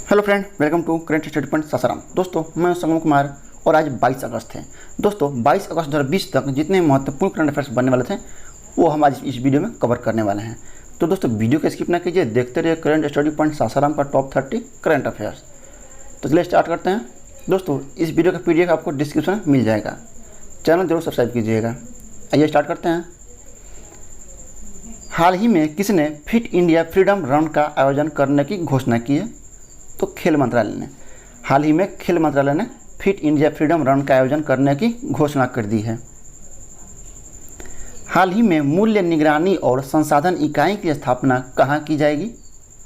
Hello friend, welcome to current study point Sasaram. दोस्तों, मैं संगम कुमार और आज 22 अगस्त है। दोस्तों, 22 अगस्त 2020 तक जितने महत्वपूर्ण करंट अफेयर्स बनने वाले थे वो हम आज इस वीडियो में कवर करने वाले हैं। तो दोस्तों, वीडियो को स्किप ना कीजिए, देखते रहिए करंट स्टडी पॉइंट सासाराम का टॉप 30 करंट अफेयर्स। तो चलिए स्टार्ट करते हैं। दोस्तों, इस वीडियो का PDF आपको डिस्क्रिप्शन में मिल जाएगा, चैनल जरूर सब्सक्राइब कीजिएगा। आइए स्टार्ट करते हैं। हाल ही में किसने फिट इंडिया फ्रीडम रन का आयोजन करने की घोषणा की है? तो खेल मंत्रालय ने। हाल ही में खेल मंत्रालय ने फिट इंडिया फ्रीडम रन का आयोजन करने की घोषणा कर दी है। हाल ही में मूल्य निगरानी और संसाधन इकाई की स्थापना कहाँ की जाएगी?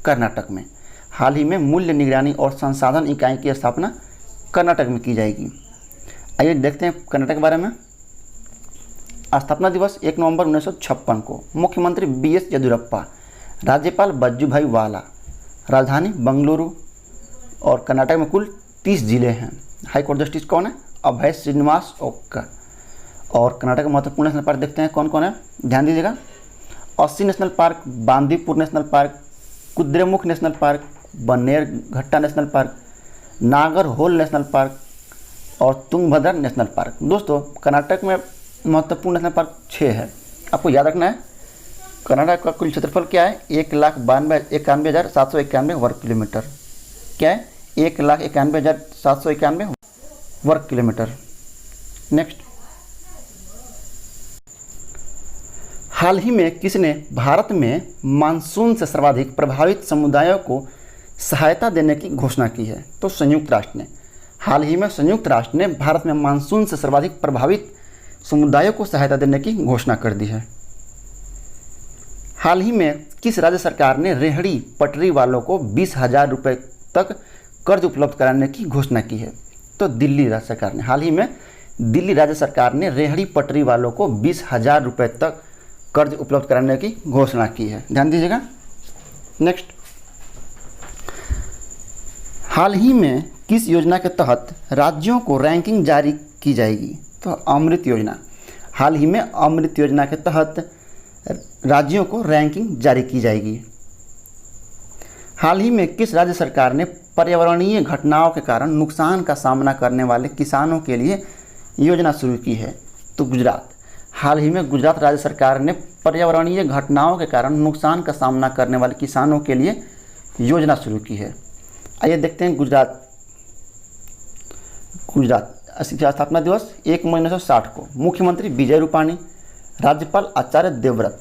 कर्नाटक में। हाल ही में मूल्य निगरानी और संसाधन इकाई की स्थापना कर्नाटक में की जाएगी। आइए देखते हैं कर्नाटक के बारे में। स्थापना दिवस 1 नवंबर 1956 को। मुख्यमंत्री BS येदियुरप्पा, राज्यपाल वजुभाई वाला, राजधानी बेंगलुरु। और कर्नाटक में कुल 30 जिले हैं। हाई कोर्ट जस्टिस कौन है? अभय श्रीनिवास ओक्का। और कर्नाटक में महत्वपूर्ण नेशनल पार्क देखते हैं कौन कौन है, ध्यान दीजिएगा। अस्सी national park, Bandipur national park, Kudremukh national park, Bannerghatta national park, Nagarhole national park और तुंगभद्रा नेशनल पार्क। दोस्तों, कर्नाटक में महत्वपूर्ण नेशनल पार्क 6 है, आपको याद रखना है। कर्नाटक का कुल क्षेत्रफल क्या है? 1,91,791 वर्ग किलोमीटर। क्या है? 1,91,791 वर्ग किलोमीटर। नेक्स्ट, हाल ही में किसने भारत में मानसून से सर्वाधिक प्रभावित समुदायों को सहायता देने की घोषणा की है? तो संयुक्त राष्ट्र ने। हाल ही में संयुक्त राष्ट्र ने भारत में मानसून से सर्वाधिक प्रभावित समुदायों को सहायता देने की घोषणा कर दी है। हाल ही में किस राज्य सरकार ने रेहड़ी पटरी वालों को 20,000 रुपये तक कर्ज उपलब्ध कराने की घोषणा की है? तो दिल्ली राज्य सरकार ने। हाल ही में दिल्ली राज्य सरकार ने रेहड़ी पटरी वालों को 20,000 रुपये तक कर्ज उपलब्ध कराने की घोषणा की है, ध्यान दीजिएगा। नेक्स्ट, हाल ही में किस योजना के तहत राज्यों को रैंकिंग जारी की जाएगी? तो अमृत योजना। हाल ही में अमृत योजना के तहत राज्यों को रैंकिंग जारी की जाएगी। हाल ही में किस राज्य सरकार ने पर्यावरणीय घटनाओं के कारण नुकसान का सामना करने वाले किसानों के लिए योजना शुरू की है? तो गुजरात। हाल ही में गुजरात राज्य सरकार ने पर्यावरणीय घटनाओं के कारण नुकसान का सामना करने वाले किसानों के लिए योजना शुरू की है। आइए देखते हैं गुजरात स्थापना दिवस 1 मई 1960 को। मुख्यमंत्री विजय रूपाणी, राज्यपाल आचार्य देवव्रत,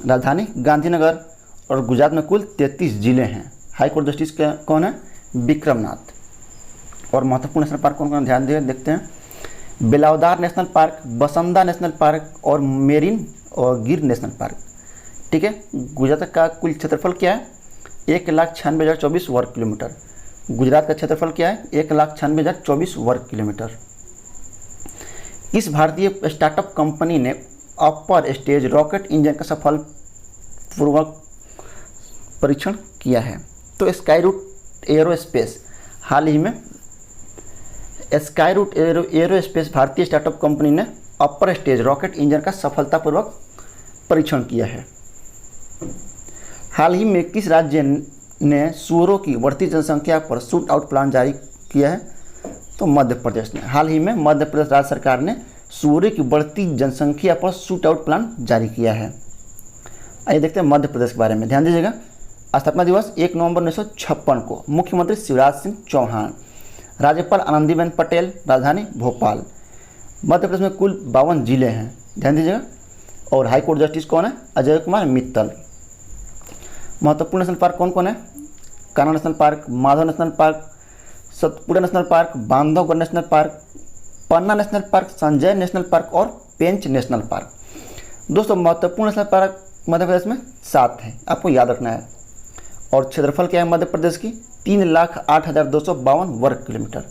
राजधानी गांधीनगर। और गुजरात में कुल 33 जिले हैं। हाई कोर्ट जस्टिस कौन है? विक्रमनाथ। और महत्वपूर्ण नेशनल पार्क कौन कौन, ध्यान दे देखते हैं। बेलावदार नेशनल पार्क, बसंदा नेशनल पार्क और मेरिन और गिर नेशनल पार्क। ठीक है। गुजरात का कुल क्षेत्रफल क्या है? 1,96,024 वर्ग किलोमीटर। गुजरात का क्षेत्रफल क्या है? 1,96,024 वर्ग किलोमीटर। किस भारतीय स्टार्टअप कंपनी ने अपर स्टेज रॉकेट इंजन का सफलपूर्वक परीक्षण किया है? तो स्काईरूट एरोस्पेस। हाल ही में स्काईरूट एरोस्पेस भारतीय स्टार्टअप कंपनी ने अपर स्टेज रॉकेट इंजन का सफलतापूर्वक परीक्षण किया है। हाल ही में किस राज्य ने सूअरों की बढ़ती जनसंख्या पर शूट आउट प्लान जारी किया है? तो मध्य प्रदेश ने। हाल ही में मध्य प्रदेश राज्य सरकार ने सूअरों की बढ़ती जनसंख्या पर शूट आउट प्लान जारी किया है। आइए देखते हैं मध्य प्रदेश के बारे में, ध्यान दीजिएगा। स्थापना दिवस 1 नवंबर 1956 को। मुख्यमंत्री शिवराज सिंह चौहान, राज्यपाल आनंदीबेन पटेल, राजधानी भोपाल। मध्य प्रदेश में कुल 52 जिले हैं, ध्यान दीजिएगा। और हाई कोर्ट जस्टिस कौन है? अजय कुमार मित्तल। महत्वपूर्ण नेशनल पार्क कौन कौन है? Kanha national park, Madhav national park, Satpura national park, Bandhavgarh national park, Panna national park, Sanjay national park और पेंच नेशनल पार्क। दोस्तों, महत्वपूर्ण नेशनल पार्क मध्य प्रदेश में 7 है, आपको याद रखना है। और क्षेत्रफल क्या है मध्य प्रदेश की? 3,08,252 वर्ग किलोमीटर।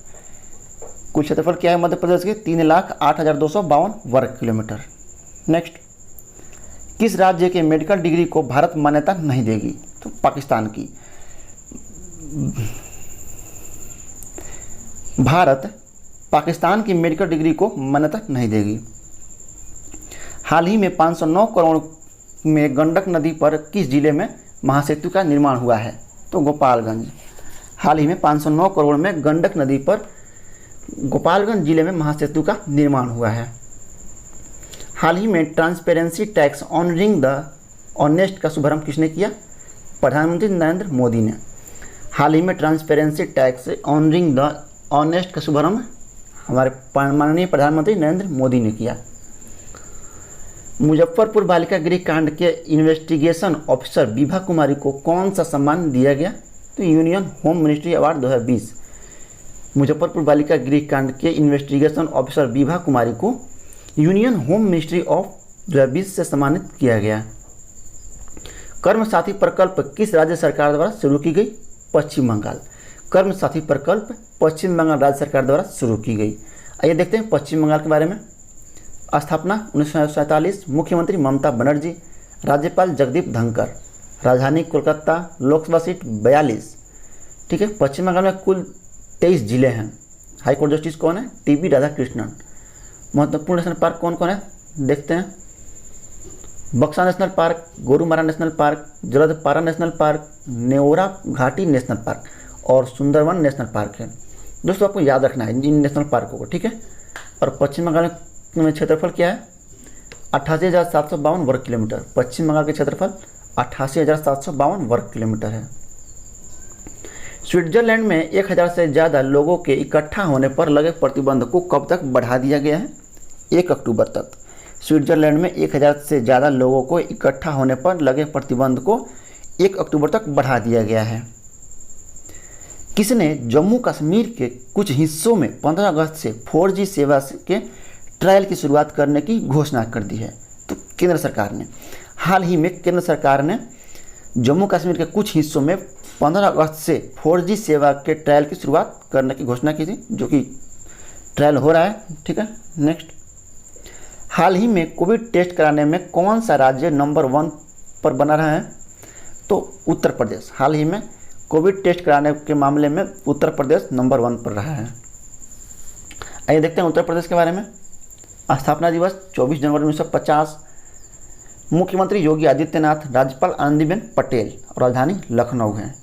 कुल क्षेत्रफल क्या है मध्य प्रदेश की? 3,08,252 वर्ग किलोमीटर। नेक्स्ट, किस राज्य के मेडिकल डिग्री को भारत मान्यता नहीं देगी? तो पाकिस्तान की। भारत पाकिस्तान की मेडिकल डिग्री को मान्यता नहीं देगी। हाल ही में 509 करोड़ में गंडक नदी पर किस जिले में महासेतु का निर्माण हुआ है? तो गोपालगंज। हाल ही में 509 करोड़ में गंडक नदी पर गोपालगंज जिले में महासेतु का निर्माण हुआ है। हाल ही में transparency tax honouring the honest का शुभारंभ किसने किया? प्रधानमंत्री नरेंद्र मोदी ने। हाल ही में transparency tax honouring the honest का शुभारंभ हमारे माननीय प्रधानमंत्री नरेंद्र मोदी ने किया। मुजफ्फरपुर बालिका गृह कांड के इन्वेस्टिगेशन ऑफिसर विभा कुमारी को कौन सा सम्मान दिया गया? तो union home ministry award 2020। Muzaffarpur बालिका गृह कांड के इन्वेस्टिगेशन ऑफिसर विभा कुमारी को यूनियन होम मिनिस्ट्री ऑफ 2020 से सम्मानित किया गया। कर्म साथी प्रकल्प किस राज्य सरकार द्वारा शुरू की गई? पश्चिम बंगाल। कर्म साथी प्रकल्प पश्चिम बंगाल राज्य सरकार द्वारा शुरू की गई। आइए देखते हैं पश्चिम बंगाल के बारे में। स्थापना 1947, मुख्यमंत्री ममता बनर्जी, राज्यपाल जगदीप धनखड़, राजधानी कोलकाता, लोकसभा सीट 42। ठीक है, पश्चिम बंगाल में कुल 23 जिले हैं। हाईकोर्ट जस्टिस कौन है? टीबी राधाकृष्णन। महत्वपूर्ण नेशनल पार्क कौन कौन है देखते हैं। Buxa national park, Gorumara national park, Jaldapara national park, Neora घाटी नेशनल पार्क और सुंदरवन नेशनल पार्क है। दोस्तों आपको याद रखना है इन नेशनल पार्कों को, ठीक है। और पश्चिम बंगाल में क्षेत्रफल क्या है? 88,752 वर्ग किलोमीटर। पश्चिम बंगाल के क्षेत्रफल 88,752 वर्ग किलोमीटर है। स्विट्जरलैंड में 1000 से ज़्यादा लोगों के इकट्ठा होने पर लगे प्रतिबंध को कब तक बढ़ा दिया गया है? 1 अक्टूबर तक। स्विट्जरलैंड में 1000 से ज़्यादा लोगों को इकट्ठा होने पर लगे प्रतिबंध को 1 अक्टूबर तक बढ़ा दिया गया है। किसने जम्मू कश्मीर के कुछ हिस्सों में 15 अगस्त से 4G सेवा के ट्रायल की शुरुआत करने की घोषणा कर दी है? तो केंद्र सरकार ने। हाल ही में केंद्र सरकार ने जम्मू कश्मीर के कुछ हिस्सों में 15 अगस्त से 4G सेवा के ट्रायल की शुरुआत करने की घोषणा की थी, जो कि ट्रायल हो रहा है। ठीक है, नेक्स्ट। हाल ही में कोविड टेस्ट कराने में कौन सा राज्य नंबर 1 पर बना रहा है? तो उत्तर प्रदेश। हाल ही में कोविड टेस्ट कराने के मामले में उत्तर प्रदेश नंबर 1 पर रहा है। आइए देखते हैं उत्तर प्रदेश के बारे में। स्थापना दिवस 24 जनवरी 1950। मुख्यमंत्री योगी आदित्यनाथ, राज्यपाल आनंदीबेन पटेल और राजधानी लखनऊ है।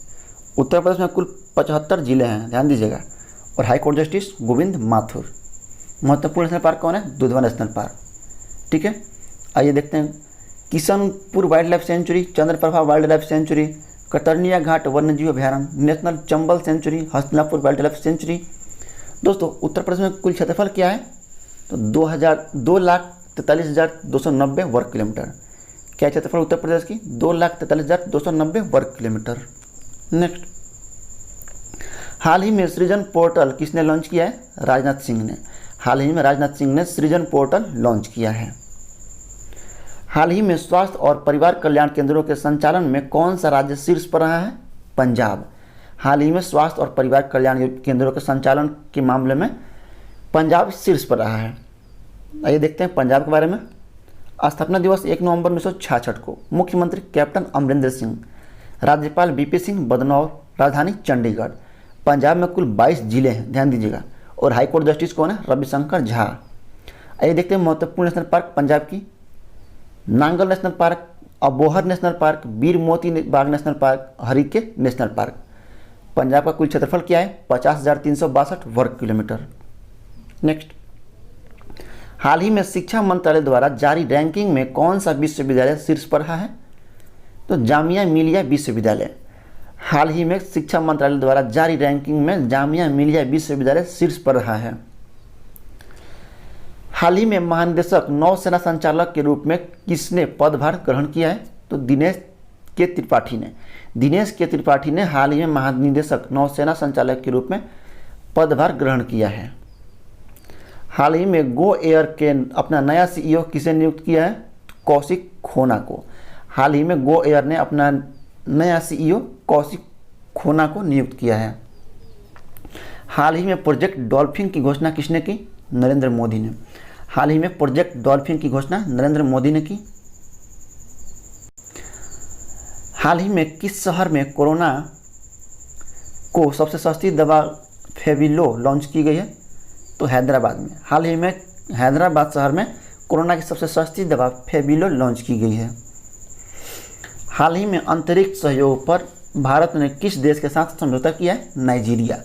उत्तर प्रदेश में कुल 75 जिले हैं, ध्यान दीजिएगा। और हाईकोर्ट जस्टिस गोविंद माथुर। महत्वपूर्ण नेशनल पार्क कौन है? Dudhwa national park. ठीक है, आइए देखते हैं। Kishanpur wild life sanctuary, Chandraprabha wild life sanctuary, Katarniya Ghat वन्यजीव अभ्यारण्य, national Chambal sanctuary, Hastinapur wild life sanctuary. दोस्तों उत्तर प्रदेश में कुल क्षेत्रफल क्या है? तो 2,43,290 वर्ग किलोमीटर। क्या क्षेत्रफल उत्तर प्रदेश की? 2,43,290 वर्ग किलोमीटर। नेक्स्ट। हाल ही में सृजन पोर्टल किसने लॉन्च किया है? राजनाथ सिंह ने। हाल ही में राजनाथ सिंह ने सृजन पोर्टल लॉन्च किया है। हाल ही में स्वास्थ्य और परिवार कल्याण केंद्रों के संचालन में कौन सा राज्य शीर्ष पर रहा है? पंजाब। हाल ही में स्वास्थ्य और परिवार कल्याण केंद्रों के संचालन के मामले में पंजाब शीर्ष पर रहा है। आइए देखते हैं पंजाब के बारे में। स्थापना दिवस 1 नवंबर 1966 को। मुख्यमंत्री कैप्टन अमरिंदर सिंह, राज्यपाल वीपी सिंह बदनौर, राजधानी चंडीगढ़। पंजाब में कुल 22 जिले हैं, ध्यान दीजिएगा। और हाईकोर्ट जस्टिस कौन है? रविशंकर झा। आइए देखते हैं महत्वपूर्ण नेशनल पार्क पंजाब की। Nangal national park, Abohar national park, Bir Moti Bagh national park, Harike national park. Punjab का कुल क्षेत्रफल क्या है? 50,362 वर्ग किलोमीटर। नेक्स्ट। हाल ही में शिक्षा मंत्रालय द्वारा जारी रैंकिंग में कौन सा विश्वविद्यालय शीर्ष पर रहा है? तो जामिया मिलिया विश्वविद्यालय। हाल ही में शिक्षा मंत्रालय द्वारा जारी रैंकिंग में जामिया मिलिया विश्वविद्यालय शीर्ष पर रहा है। हाल ही में महानिदेशक नौसेना संचालक के रूप में किसने पदभार ग्रहण किया है? तो दिनेश के त्रिपाठी ने। दिनेश के त्रिपाठी ने हाल ही में महानिदेशक नौसेना संचालक के रूप में पदभार ग्रहण किया है। हाल ही में गो एयर के अपना नया CEO किसे नियुक्त किया है? कौशिक खोना को। हाल ही में गो एयर ने अपना नया CEO कौशिक खोना को नियुक्त किया है। हाल ही में प्रोजेक्ट डॉल्फिन की घोषणा किसने की? नरेंद्र मोदी ने। हाल ही में प्रोजेक्ट डॉल्फिन की घोषणा नरेंद्र मोदी ने की। हाल ही में किस शहर में कोरोना को सबसे सस्ती दवा फेविलो लॉन्च की गई है? तो हैदराबाद में। हाल ही में हैदराबाद शहर में कोरोना की सबसे सस्ती दवा फेविलो लॉन्च की गई है। हाल ही में अंतरिक्ष सहयोग पर भारत ने किस देश के साथ समझौता किया है? नाइजीरिया।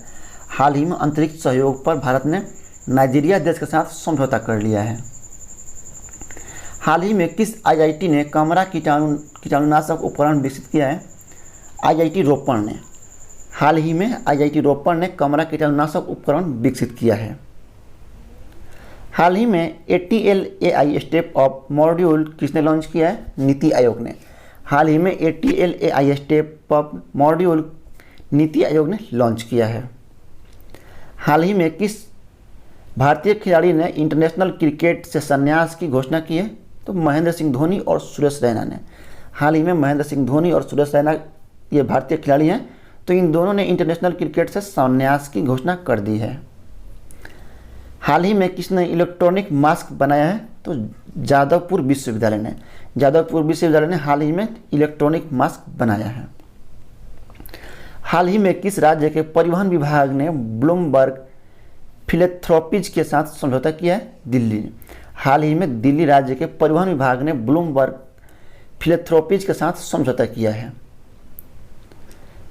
हाल ही में अंतरिक्ष सहयोग पर भारत ने नाइजीरिया देश के साथ समझौता कर लिया है। हाल ही में किस आईआईटी ने कमरा कीटाणुनाशक उपकरण विकसित किया है? आईआईटी रोपण ने। हाल ही में आईआईटी रोपण ने कमरा कीटाणुनाशक उपकरण विकसित किया है। हाल ही में ATLAI स्टेप अप मॉड्यूल किसने लॉन्च किया है? नीति आयोग ने। हाल ही में ATLAI step up module NITI Aayog ने लॉन्च किया है। हाल ही में किस भारतीय खिलाड़ी ने इंटरनेशनल क्रिकेट से संन्यास की घोषणा की है? तो महेंद्र सिंह धोनी और सुरेश रैना ने। हाल ही में महेंद्र सिंह धोनी और सुरेश रैना ये भारतीय खिलाड़ी हैं, तो इन दोनों ने इंटरनेशनल क्रिकेट से संन्यास की घोषणा कर दी है। हाल ही में किसने इलेक्ट्रॉनिक मास्क बनाया है? तो जादवपुर विश्वविद्यालय ने। जादवपुर विश्वविद्यालय ने हाल ही में इलेक्ट्रॉनिक मास्क बनाया है। हाल ही में किस राज्य के परिवहन विभाग ने ब्लूमबर्ग फिलेंथ्रोपीज के साथ समझौता किया है? दिल्ली। हाल ही में दिल्ली राज्य के परिवहन विभाग ने ब्लूमबर्ग फिलेंथ्रोपीज के साथ समझौता किया है।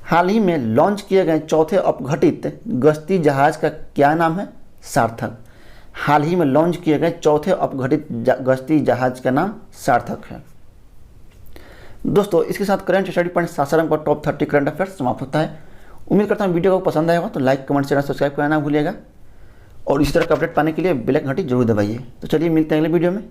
हाल ही में लॉन्च किए गए चौथे अपघटित गश्ती जहाज का क्या नाम है? सार्थक। हाल ही में लॉन्च किए गए चौथे अपघटित गश्ती जहाज का नाम सार्थक है। दोस्तों, इसके साथ करंट स्टडी पॉइंट सासाराम का टॉप 30 करंट अफेयर्स समाप्त होता है। उम्मीद करता हूँ वीडियो को पसंद आएगा, तो लाइक कमेंट शेयर सब्सक्राइब करना ना भूलिएगा और इसी तरह का अपडेट पाने के लिए बेल आइकन घंटी जरूर दबाइए। तो चलिए मिलते हैं अगले वीडियो में।